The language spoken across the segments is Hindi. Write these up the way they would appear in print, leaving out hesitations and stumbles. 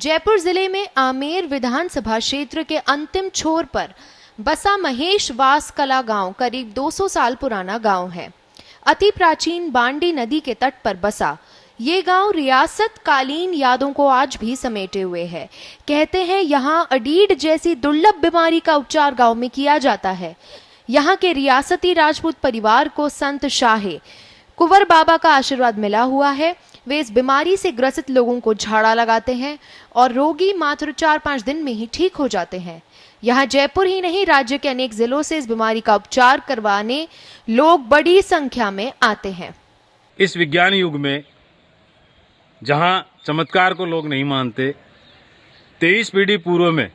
जयपुर जिले में आमेर विधानसभा क्षेत्र के अंतिम छोर पर बसा महेश वास कला गांव करीब 200 साल पुराना गांव है। अति प्राचीन बांडी नदी के तट पर बसा ये गांव रियासत कालीन यादों को आज भी समेटे हुए है। कहते हैं यहाँ अडीड जैसी दुर्लभ बीमारी का उपचार गांव में किया जाता है। यहाँ के रियासती राजपूत परिवार को संत शाहे कुंवर बाबा का आशीर्वाद मिला हुआ है। वे इस बीमारी से ग्रसित लोगों को झाड़ा लगाते हैं और रोगी मात्र 4-5 दिन में ही ठीक हो जाते हैं। यहाँ जयपुर ही नहीं, राज्य के अनेक जिलों से इस बीमारी का उपचार करवाने लोग बड़ी संख्या में आते हैं। इस विज्ञान युग में जहाँ चमत्कार को लोग नहीं मानते, 23 पीढ़ी पूर्व में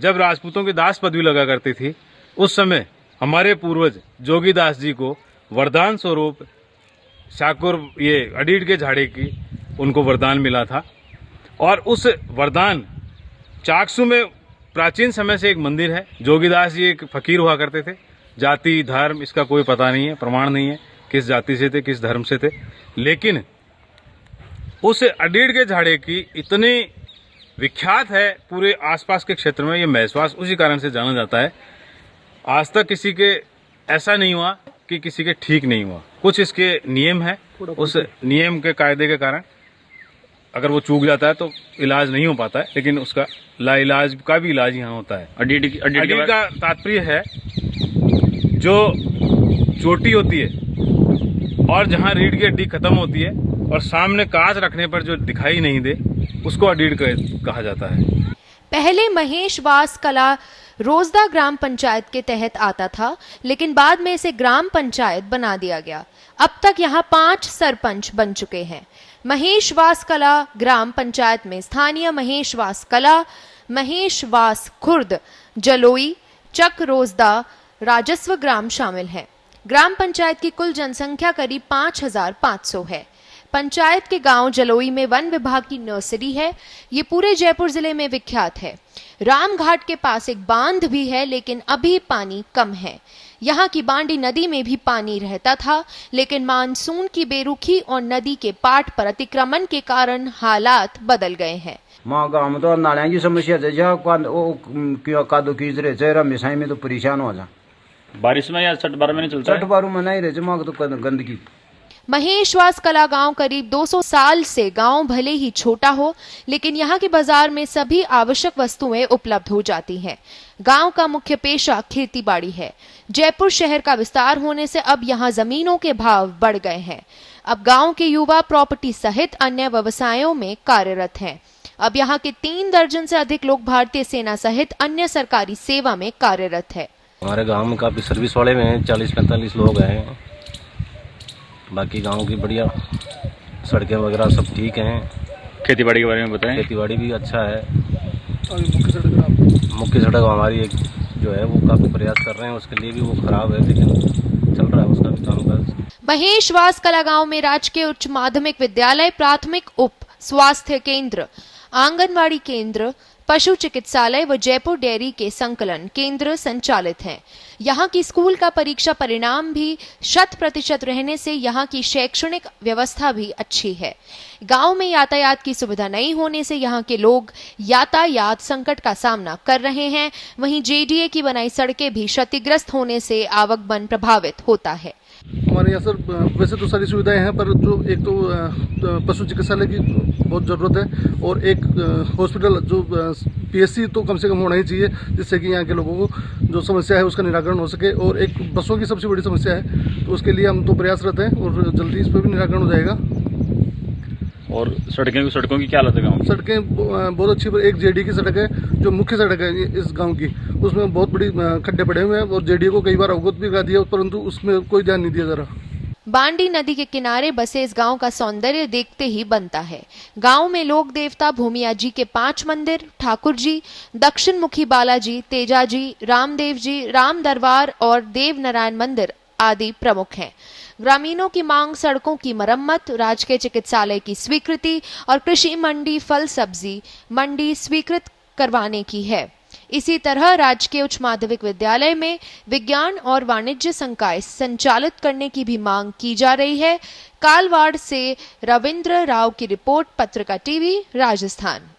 जब राजपूतों की दास पदवी लगा करती थी, उस समय हमारे पूर्वज जोगीदास जी को वरदान स्वरूप शाकुर ये अडीड के झाड़े की उनको वरदान मिला था। और उस वरदान चाकसू में प्राचीन समय से एक मंदिर है। जोगीदास जी एक फकीर हुआ करते थे। जाति धर्म इसका कोई पता नहीं है, प्रमाण नहीं है किस जाति से थे, किस धर्म से थे, लेकिन उस अडीड के झाड़े की इतनी विख्यात है पूरे आसपास के क्षेत्र में। ये महसवास उसी कारण से जाना जाता है। आज तक किसी के ऐसा नहीं हुआ कि किसी के ठीक नहीं हुआ। कुछ इसके नियम है, उस नियम के कायदे के कारण अगर वो चूक जाता है तो इलाज नहीं हो पाता है, लेकिन उसका लाइलाज का भी इलाज यहाँ होता है। अडीड का तात्पर्य है जो चोटी होती है और जहाँ रीढ़ की हड्डी खत्म होती है और सामने कांच रखने पर जो दिखाई नहीं दे, उसको अडीड कहा जाता है। पहले महेश वास कला रोजदा ग्राम पंचायत के तहत आता था, लेकिन बाद में इसे ग्राम पंचायत बना दिया गया। अब तक यहाँ 5 सरपंच बन चुके हैं। महेश वास कला ग्राम पंचायत में स्थानीय महेश वास कला, महेश वास खुर्द, जलोई, चक रोजदा, राजस्व ग्राम शामिल हैं। ग्राम पंचायत की कुल जनसंख्या करीब 5500 है। पंचायत के गांव जलोई में वन विभाग की नर्सरी है। ये पूरे जयपुर जिले में विख्यात है। रामघाट के पास एक बांध भी है, लेकिन अभी पानी कम है। यहाँ की बांडी नदी में भी पानी रहता था, लेकिन मानसून की बेरुखी और नदी के पाट पर अतिक्रमण के कारण हालात बदल गए हैं। गाँव में तो नालियाँ की समस्या में तो परेशान हो जा। बारिश में या छठ बार में नहीं चलता, छठ बार में नहीं रहे तो गंदगी। महेश वास कला गांव करीब 200 साल से गांव भले ही छोटा हो, लेकिन यहाँ के बाजार में सभी आवश्यक वस्तुएं उपलब्ध हो जाती हैं। गांव का मुख्य पेशा खेती बाड़ी है। जयपुर शहर का विस्तार होने से अब यहाँ जमीनों के भाव बढ़ गए हैं। अब गांव के युवा प्रॉपर्टी सहित अन्य व्यवसायों में कार्यरत हैं। अब यहाँ के 3 दर्जन से अधिक लोग भारतीय सेना सहित अन्य सरकारी सेवा में कार्यरत है। हमारे गाँव में काफी सर्विस वाले में 40-45 लोग हैं। बाकी गांव की बढ़िया सड़कें वगैरह सब ठीक हैं। खेती-बाड़ी के बारे में बताएं। खेती-बाड़ी भी अच्छा है। मुख्य सड़क हमारी एक जो है वो काफी प्रयास कर रहे हैं, उसके लिए भी वो खराब है, लेकिन चल रहा है उसका भी कामकाज। महेश वास कला गांव में राजकीय उच्च माध्यमिक विद्यालय, प्राथमिक उप स्वास्थ्य केंद्र, आंगनवाड़ी केंद्र, पशु चिकित्सालय व जयपुर डेयरी के संकलन केंद्र संचालित हैं। यहाँ की स्कूल का परीक्षा परिणाम भी 100% रहने से यहाँ की शैक्षणिक व्यवस्था भी अच्छी है। गांव में यातायात की सुविधा नहीं होने से यहाँ के लोग यातायात संकट का सामना कर रहे हैं। वहीं जेडीए की बनाई सड़कें भी क्षतिग्रस्त होने से आवागमन प्रभावित होता है। हमारे यहाँ सर वैसे तो सारी सुविधाएं हैं, पर जो एक तो पशु चिकित्सालय की बहुत ज़रूरत है और एक हॉस्पिटल जो पीएचसी तो कम से कम होना ही चाहिए, जिससे कि यहाँ के लोगों को जो समस्या है उसका निराकरण हो सके। और एक बसों की सबसे बड़ी समस्या है, तो उसके लिए हम तो प्रयासरत हैं और जल्दी इस पर भी निराकरण हो जाएगा। और सड़कों की क्या हालत है गाँव? सड़कें बहुत अच्छी, एक जेडी की सड़क है जो मुख्य सड़क है इस गांव की, उसमें बहुत बड़ी खड्डे पड़े हुए हैं और जेडी को कई बार अवगत भी करा दिया, परंतु उसमें कोई ध्यान नहीं दिया जा रहा। बांडी नदी के किनारे बसे इस गांव का सौंदर्य देखते ही बनता है। गांव में लोक देवता भूमिया जी के 5 मंदिर, ठाकुर जी, दक्षिण मुखी बालाजी, तेजाजी, रामदेव जी, राम दरबार और देव नारायण मंदिर आदि प्रमुख हैं। ग्रामीणों की मांग सड़कों की मरम्मत, राजकीय चिकित्सालय की स्वीकृति और कृषि मंडी, फल सब्जी मंडी स्वीकृत करवाने की है। इसी तरह राजकीय उच्च माध्यमिक विद्यालय में विज्ञान और वाणिज्य संकाय संचालित करने की भी मांग की जा रही है। कालवाड़ से रविंद्र राव की रिपोर्ट, पत्रिका टीवी, राजस्थान।